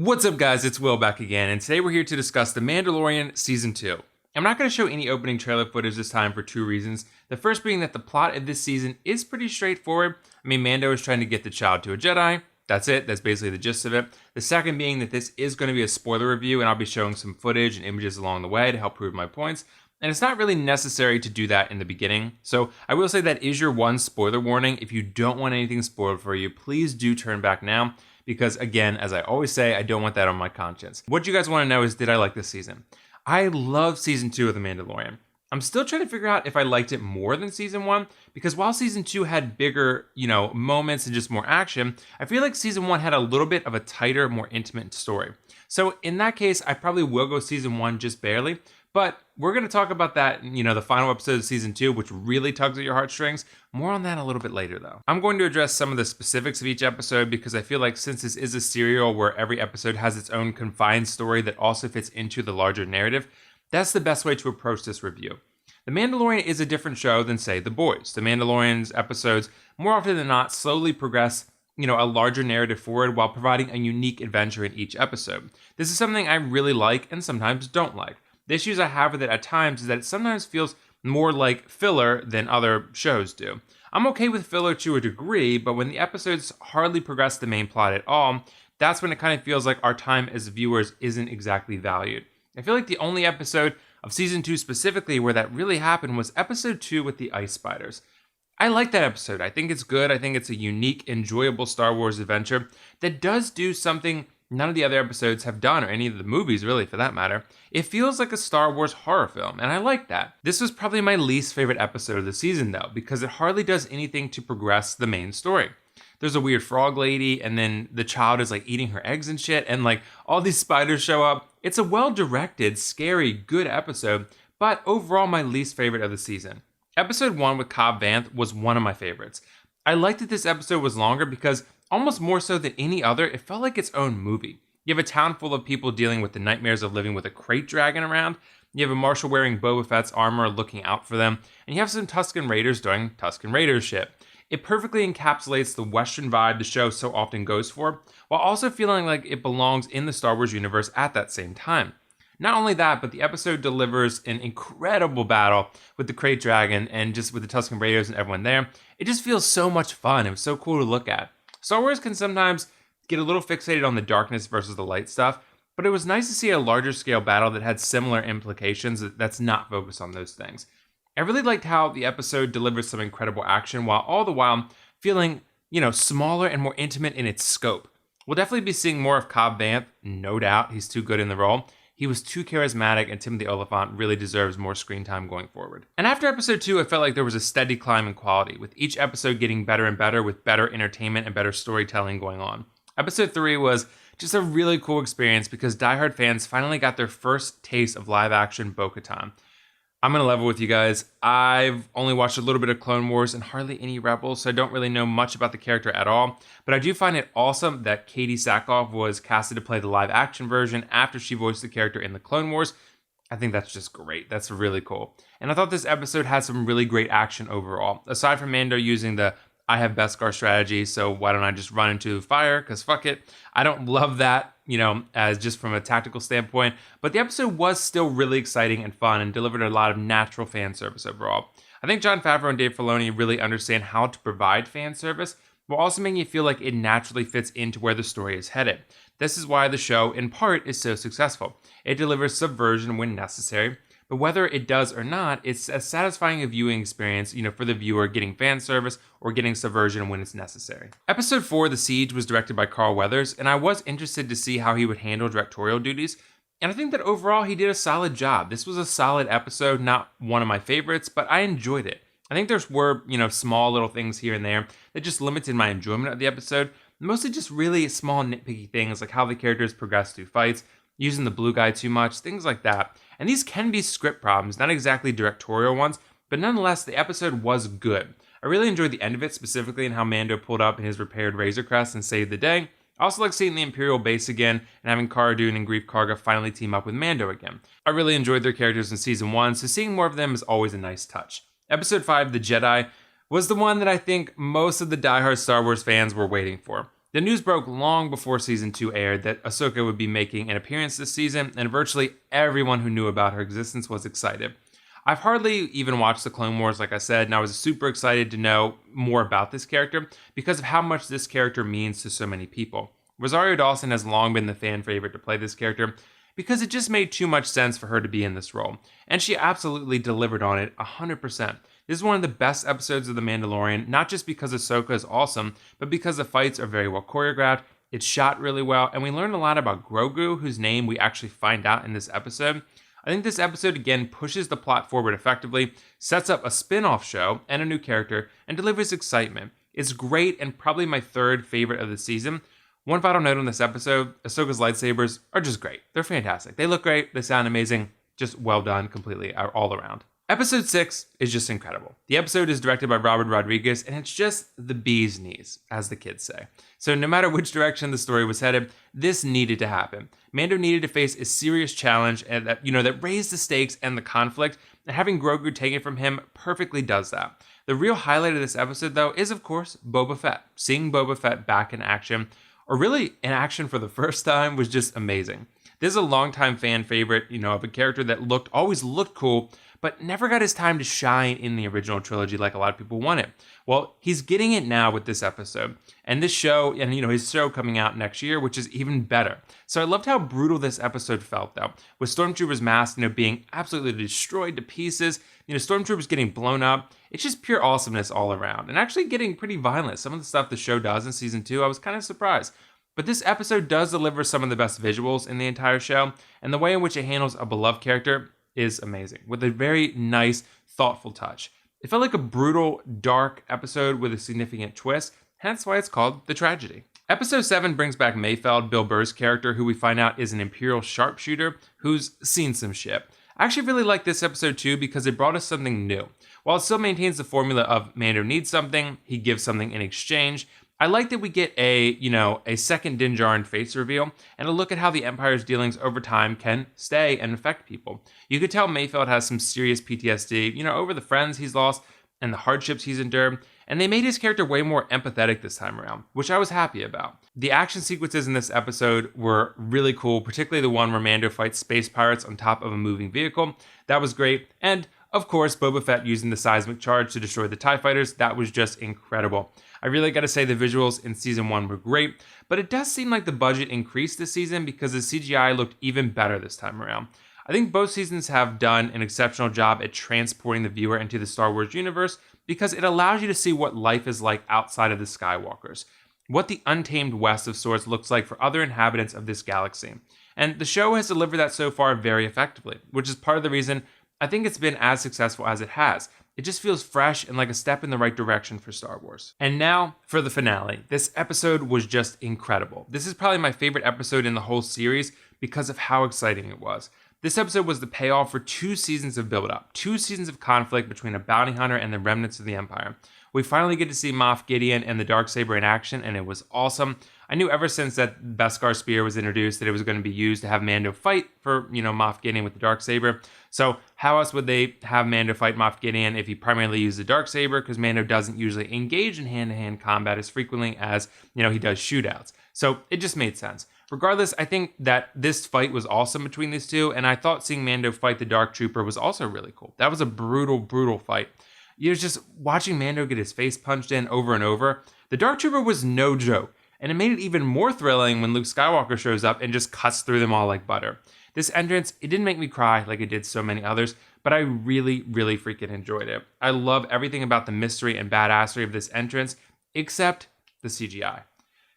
What's up, guys? It's Will back again, and today we're here to discuss The Mandalorian Season 2. I'm not going to show any opening trailer footage this time for two reasons. The first being that the plot of this season is pretty straightforward. I mean, Mando is trying to get the child to a Jedi. That's it. That's basically the gist of it. The second being that this is going to be a spoiler review, and I'll be showing some footage and images along the way to help prove my points. And it's not really necessary to do that in the beginning. So I will say that is your one spoiler warning. If you don't want anything spoiled for you, please do turn back now. Because again, as I always say, I don't want that on my conscience. What you guys want to know is, did I like this season? I love Season 2 of The Mandalorian. I'm still trying to figure out if I liked it more than Season 1, because while Season 2 had bigger, moments and just more action, I feel like Season 1 had a little bit of a tighter, more intimate story. So in that case, I probably will go Season 1 just barely, but we're going to talk about that in, the final episode of Season 2, which really tugs at your heartstrings. More on that a little bit later, though. I'm going to address some of the specifics of each episode because I feel like since this is a serial where every episode has its own confined story that also fits into the larger narrative, that's the best way to approach this review. The Mandalorian is a different show than, say, The Boys. The Mandalorian's episodes, more often than not, slowly progress a larger narrative forward while providing a unique adventure in each episode. This is something I really like and sometimes don't like. The issues I have with it at times is that it sometimes feels more like filler than other shows do. I'm okay with filler to a degree, but when the episodes hardly progress the main plot at all, that's when it kind of feels like our time as viewers isn't exactly valued. I feel like the only episode of Season 2 specifically where that really happened was Episode 2 with the Ice Spiders. I like that episode. I think it's good. I think it's a unique, enjoyable Star Wars adventure that does do something none of the other episodes have done, or any of the movies really for that matter. It feels like a Star Wars horror film, and I like that. This was probably my least favorite episode of the season though, because it hardly does anything to progress the main story. There's a weird frog lady, and then the child is like eating her eggs and shit, and like all these spiders show up. It's a well-directed, scary, good episode, but overall my least favorite of the season. Episode 1 with Cobb Vanth was one of my favorites. I liked that this episode was longer because almost more so than any other, it felt like its own movie. You have a town full of people dealing with the nightmares of living with a crate dragon around. You have a marshal wearing Boba Fett's armor looking out for them. And you have some Tusken Raiders doing Tusken Raiders shit. It perfectly encapsulates the Western vibe the show so often goes for, while also feeling like it belongs in the Star Wars universe at that same time. Not only that, but the episode delivers an incredible battle with the Krayt Dragon and just with the Tusken Raiders and everyone there. It just feels so much fun. It was so cool to look at. Star Wars can sometimes get a little fixated on the darkness versus the light stuff, but it was nice to see a larger scale battle that had similar implications that's not focused on those things. I really liked how the episode delivers some incredible action while all the while feeling, smaller and more intimate in its scope. We'll definitely be seeing more of Cobb Vanth, no doubt. He's too good in the role. He was too charismatic, and Timothy Olyphant really deserves more screen time going forward. And after episode 2, I felt like there was a steady climb in quality, with each episode getting better and better, with better entertainment and better storytelling going on. Episode 3 was just a really cool experience because diehard fans finally got their first taste of live-action Bo-Katan. I'm going to level with you guys. I've only watched a little bit of Clone Wars and hardly any Rebels, so I don't really know much about the character at all. But I do find it awesome that Katie Sackhoff was casted to play the live-action version after she voiced the character in the Clone Wars. I think that's just great. That's really cool. And I thought this episode had some really great action overall. Aside from Mando using the I have Beskar strategy, so why don't I just run into fire? Because fuck it. I don't love that, as just from a tactical standpoint. But the episode was still really exciting and fun and delivered a lot of natural fan service overall. I think Jon Favreau and Dave Filoni really understand how to provide fan service while also making you feel like it naturally fits into where the story is headed. This is why the show, in part, is so successful. It delivers subversion when necessary, but whether it does or not, it's as satisfying a viewing experience, for the viewer getting fan service or getting subversion when it's necessary. Episode 4, The Siege, was directed by Carl Weathers, and I was interested to see how he would handle directorial duties, and I think that overall he did a solid job. This was a solid episode, not one of my favorites, but I enjoyed it. I think there were, small little things here and there that just limited my enjoyment of the episode, mostly just really small nitpicky things like how the characters progress through fights, using the blue guy too much, things like that. And these can be script problems, not exactly directorial ones, but nonetheless, the episode was good. I really enjoyed the end of it, specifically in how Mando pulled up in his repaired Razor Crest and saved the day. I also like seeing the Imperial base again and having Cara Dune and Greef Karga finally team up with Mando again. I really enjoyed their characters in Season 1, so seeing more of them is always a nice touch. Episode 5, The Jedi, was the one that I think most of the diehard Star Wars fans were waiting for. The news broke long before season 2 aired that Ahsoka would be making an appearance this season, and virtually everyone who knew about her existence was excited. I've hardly even watched the Clone Wars, like I said, and I was super excited to know more about this character because of how much this character means to so many people. Rosario Dawson has long been the fan favorite to play this character because it just made too much sense for her to be in this role, and she absolutely delivered on it 100%. This is one of the best episodes of The Mandalorian, not just because Ahsoka is awesome, but because the fights are very well choreographed, it's shot really well, and we learn a lot about Grogu, whose name we actually find out in this episode. I think this episode again pushes the plot forward effectively, sets up a spin-off show and a new character, and delivers excitement. It's great and probably my third favorite of the season. One final note on this episode, Ahsoka's lightsabers are just great. They're fantastic. They look great, they sound amazing, just well done completely all around. Episode 6 is just incredible. The episode is directed by Robert Rodriguez, and it's just the bee's knees, as the kids say. So no matter which direction the story was headed, this needed to happen. Mando needed to face a serious challenge and that raised the stakes and the conflict, and having Grogu taken from him perfectly does that. The real highlight of this episode, though, is of course Boba Fett. Seeing Boba Fett back in action, or really in action for the first time, was just amazing. This is a longtime fan favorite, of a character that always looked cool, but never got his time to shine in the original trilogy like a lot of people wanted. Well, he's getting it now with this episode, and this show, and his show coming out next year, which is even better. So I loved how brutal this episode felt, though, with stormtroopers' masks, being absolutely destroyed to pieces, stormtroopers getting blown up. It's just pure awesomeness all around, and actually getting pretty violent. Some of the stuff the show does in season 2, I was kind of surprised. But this episode does deliver some of the best visuals in the entire show, and the way in which it handles a beloved character is amazing, with a very nice, thoughtful touch. It felt like a brutal, dark episode with a significant twist, hence why it's called The Tragedy. Episode 7 brings back Mayfeld, Bill Burr's character, who we find out is an Imperial sharpshooter who's seen some shit. I actually really like this episode too because it brought us something new. While it still maintains the formula of Mando needs something, he gives something in exchange, I like that we get a second Din Djarin face reveal and a look at how the Empire's dealings over time can stay and affect people. You could tell Mayfeld has some serious PTSD, over the friends he's lost and the hardships he's endured, and they made his character way more empathetic this time around, which I was happy about. The action sequences in this episode were really cool, particularly the one where Mando fights space pirates on top of a moving vehicle. That was great, and of course, Boba Fett using the seismic charge to destroy the TIE fighters, that was just incredible. I really gotta say the visuals in season 1 were great, but it does seem like the budget increased this season because the CGI looked even better this time around. I think both seasons have done an exceptional job at transporting the viewer into the Star Wars universe because it allows you to see what life is like outside of the Skywalkers, what the untamed West of sorts looks like for other inhabitants of this galaxy. And the show has delivered that so far very effectively, which is part of the reason I think it's been as successful as it has. It just feels fresh and like a step in the right direction for Star Wars. And now for the finale. This episode was just incredible. This is probably my favorite episode in the whole series because of how exciting it was. This episode was the payoff for 2 seasons of build-up, 2 seasons of conflict between a bounty hunter and the remnants of the Empire. We finally get to see Moff Gideon and the Darksaber in action, and it was awesome. I knew ever since that Beskar spear was introduced that it was going to be used to have Mando fight for, Moff Gideon with the Darksaber. So how else would they have Mando fight Moff Gideon if he primarily used the Darksaber? Because Mando doesn't usually engage in hand-to-hand combat as frequently as, he does shootouts. So it just made sense. Regardless, I think that this fight was awesome between these two, and I thought seeing Mando fight the Dark Trooper was also really cool. That was a brutal, brutal fight. Just watching Mando get his face punched in over and over. The Dark Trooper was no joke, and it made it even more thrilling when Luke Skywalker shows up and just cuts through them all like butter. This entrance, it didn't make me cry like it did so many others, but I really, really freaking enjoyed it. I love everything about the mystery and badassery of this entrance, except the CGI.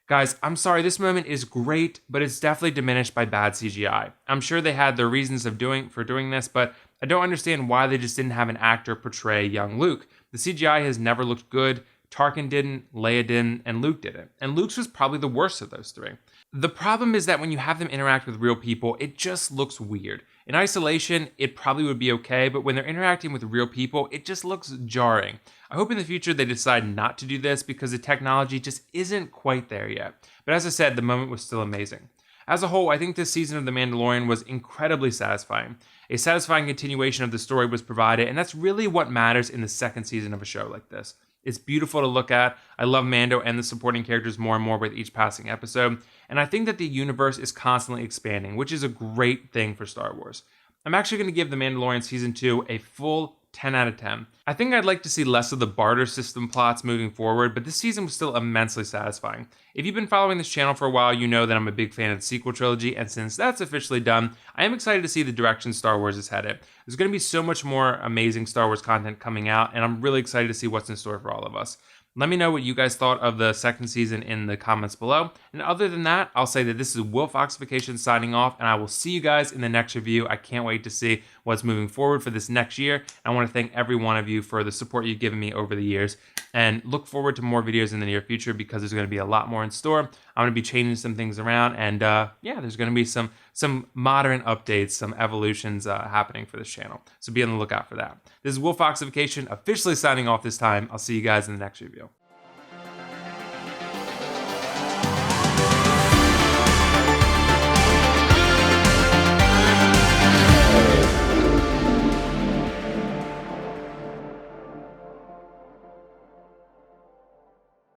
Guys, I'm sorry, this moment is great, but it's definitely diminished by bad CGI. I'm sure they had their reasons for doing this, but I don't understand why they just didn't have an actor portray young Luke. The CGI has never looked good. Tarkin didn't, Leia didn't, and Luke didn't. And Luke's was probably the worst of those 3. The problem is that when you have them interact with real people, it just looks weird. In isolation, it probably would be okay, but when they're interacting with real people, it just looks jarring. I hope in the future they decide not to do this because the technology just isn't quite there yet. But as I said, the moment was still amazing. As a whole, I think this season of The Mandalorian was incredibly satisfying. A satisfying continuation of the story was provided, and that's really what matters in the second season of a show like this. It's beautiful to look at. I love Mando and the supporting characters more and more with each passing episode. And I think that the universe is constantly expanding, which is a great thing for Star Wars. I'm actually going to give The Mandalorian Season 2 a full 10 out of 10. I think I'd like to see less of the barter system plots moving forward, but this season was still immensely satisfying. If you've been following this channel for a while, you know that I'm a big fan of the sequel trilogy, and since that's officially done, I am excited to see the direction Star Wars is headed. There's going to be so much more amazing Star Wars content coming out, and I'm really excited to see what's in store for all of us. Let me know what you guys thought of the second season in the comments below. And other than that, I'll say that this is WillFoxification signing off, and I will see you guys in the next review. I can't wait to see what's moving forward for this next year. I want to thank every one of you for the support you've given me over the years, and look forward to more videos in the near future because there's going to be a lot more in store. I'm going to be changing some things around, and yeah, there's going to be some modern updates, some evolutions happening for this channel. So be on the lookout for that. This is WillFoxification officially signing off this time. I'll see you guys in the next review.